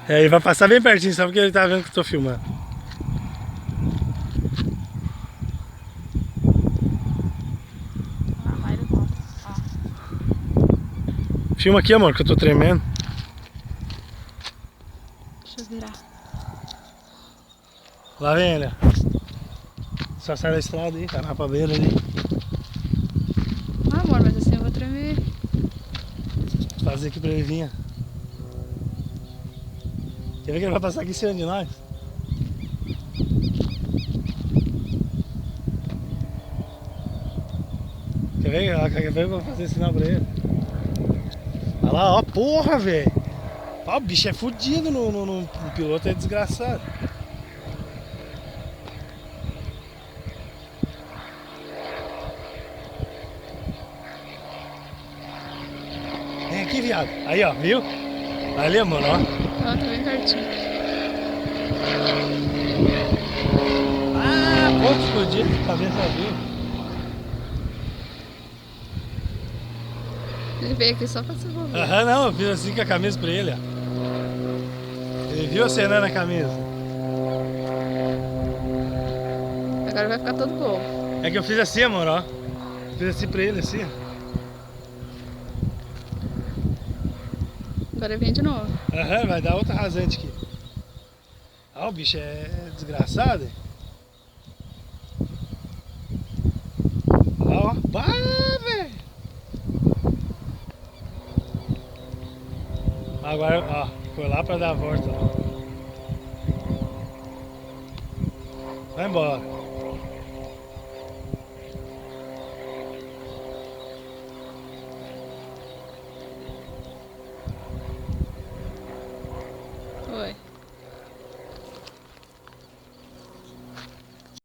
É, ele vai passar bem pertinho, só porque ele tá vendo que eu tô filmando. Ah, vai ele volta. Ó. Filma aqui, amor, que eu tô tremendo. Deixa eu virar. Lá vem ele, ó. Só sai da estrada aí, tá na pabeira ali. Ah, amor, mas assim eu vou tremer. Fazer aqui pra ele vir. Quer ver que ele vai passar aqui em cima de nós? Quer ver? Quer ver que eu vou fazer sinal pra ele? Olha lá, ó, porra, velho. Ó, o bicho é fudido no piloto, é desgraçado. Vem aqui, viado. Aí, ó, viu? Ali, amor, ó. Ó, tá bem pertinho. Ah, ponto explodido, cabeça viu? Ele veio aqui só pra se envolver. Aham, não, eu fiz assim com a camisa pra ele, ó. Ele viu acenando a camisa. Agora vai ficar todo bobo. É que eu fiz assim, amor, ó. Fiz assim pra ele, assim. Agora ele vem de novo. Aham, vai dar outra rasante aqui. Ó, o bicho é desgraçado, hein? Ó, pá, velho. Agora, ó, foi lá pra dar a volta, ó. Vai embora.